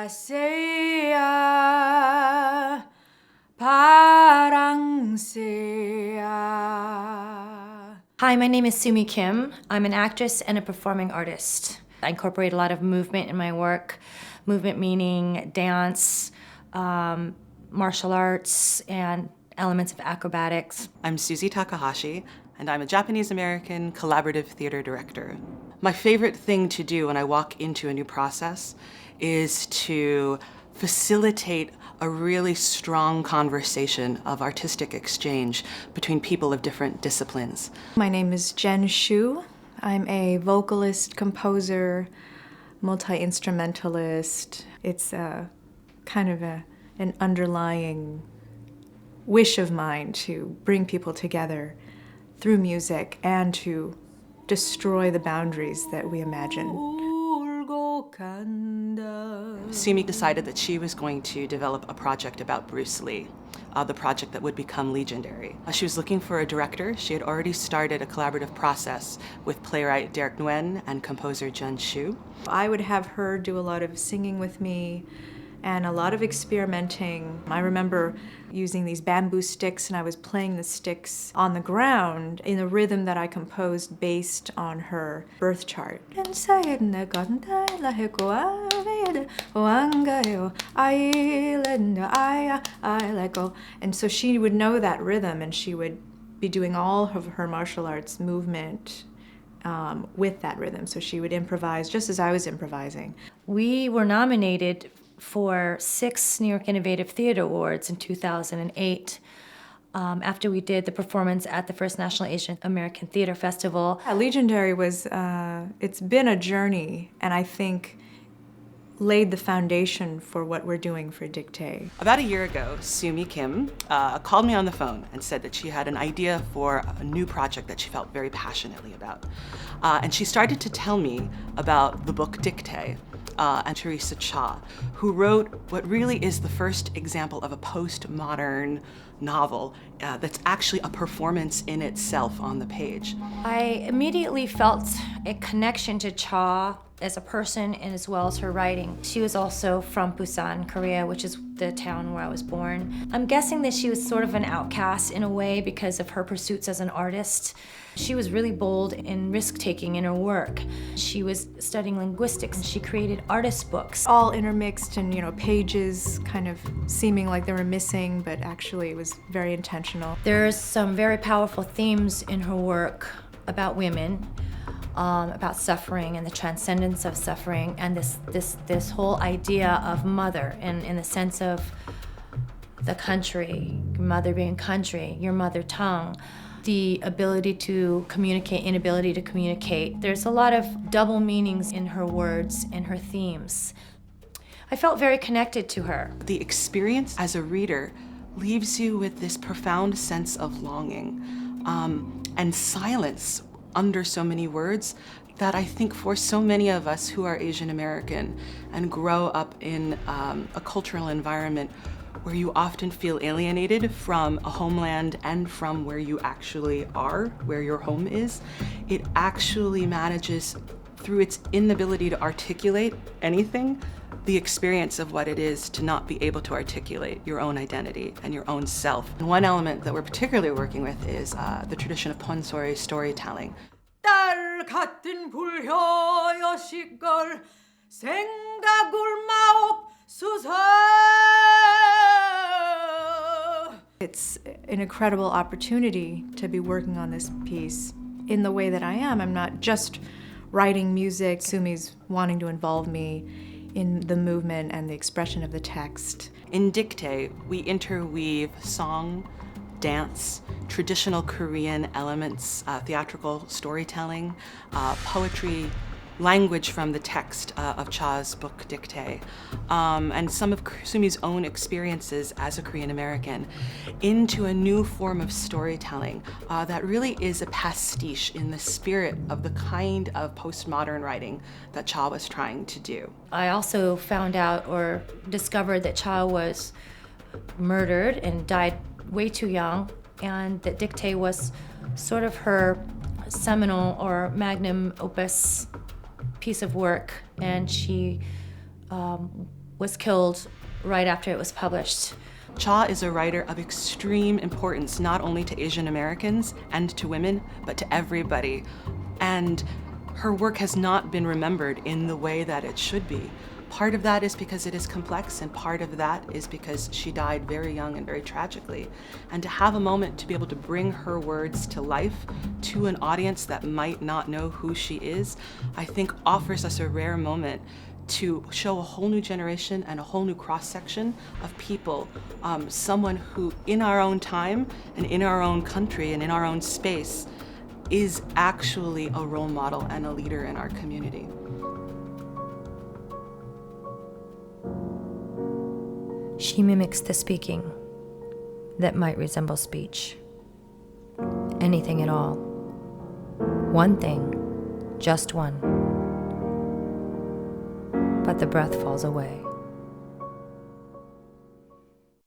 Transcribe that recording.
아세야 바랑세야. Hi, my name is Soomi Kim. I'm an actress and a performing artist. I incorporate a lot of movement in my work. Movement meaning dance, martial arts, and elements of acrobatics. I'm Suzi Takahashi, and I'm a Japanese-American collaborative theater director. My favorite thing to do when I walk into a new process is to facilitate a really strong conversation of artistic exchange between people of different disciplines. My name is Jen Shyu. I'm a vocalist, composer, multi-instrumentalist. It's kind of an underlying wish of mine to bring people together through music and to destroy the boundaries that we imagine. Soomi decided that she was going to develop a project about Bruce Lee, the project that would become legendary. She was looking for a director. She had already started a collaborative process with playwright Derek Nguyen and composer Jen Shyu. I would have her do a lot of singing with me and a lot of experimenting. I remember using these bamboo sticks, and I was playing the sticks on the ground in a rhythm that I composed based on her birth chart. And so she would know that rhythm, and she would be doing all of her martial arts movement with that rhythm. So she would improvise just as I was improvising. We were nominated for 6 New York Innovative Theater Awards in 2008 after we did the performance at the First National Asian American Theater Festival. Legendary was, it's been a journey, and I think laid the foundation for what we're doing for Dictee. About a year ago, Soomi Kim called me on the phone and said that she had an idea for a new project that she felt very passionately about. And she started to tell me about the book Dictee, and Theresa Hak, who wrote what really is the first example of a postmodern novel that's actually a performance in itself on the page. I immediately felt a connection to Cha as a person and as well as her writing. She was also from Busan, Korea, which is the town where I was born. I'm guessing that she was sort of an outcast in a way because of her pursuits as an artist. She was really bold and risk-taking in her work. She was studying linguistics, and she created artist books. All intermixed and, pages kind of seeming like they were missing, but actually it was very intentional. There's some very powerful themes in her work about women, about suffering and the transcendence of suffering, and this whole idea of mother, and in the sense of the country, mother being country, your mother tongue, the ability to communicate, inability to communicate. There's a lot of double meanings in her words and her themes. I felt very connected to her. The experience as a reader leaves you with this profound sense of longing and silence under so many words that I think for so many of us who are Asian American and grow up in a cultural environment where you often feel alienated from a homeland and from where you actually are, where your home is, it actually manages, through its inability to articulate anything, the experience of what it is to not be able to articulate your own identity and your own self. And one element that we're particularly working with is the tradition of ponsori storytelling. 딸 같은 불효여식걸 생각을 마옵소서. It's an incredible opportunity to be working on this piece in the way that I am. I'm not just writing music. Soomi's wanting to involve me in the movement and the expression of the text. In Dictee, we interweave song, dance, traditional Korean elements, theatrical storytelling, poetry, language from the text of Cha's book Dictee, and some of Soomi's own experiences as a Korean American into a new form of storytelling that really is a pastiche in the spirit of the kind of postmodern writing that Cha was trying to do. I also found out or discovered that Cha was murdered and died way too young, and that Dictee was sort of her seminal or magnum opus piece of work, and she was killed right after it was published. Cha is a writer of extreme importance, not only to Asian Americans and to women, but to everybody. And her work has not been remembered in the way that it should be. Part of that is because it is complex, and part of that is because she died very young and very tragically. And to have a moment to be able to bring her words to life to an audience that might not know who she is, I think offers us a rare moment to show a whole new generation and a whole new cross-section of people, someone who in our own time and in our own country and in our own space is actually a role model and a leader in our community. She mimics the speaking that might resemble speech. Anything at all. One thing, just one. But the breath falls away.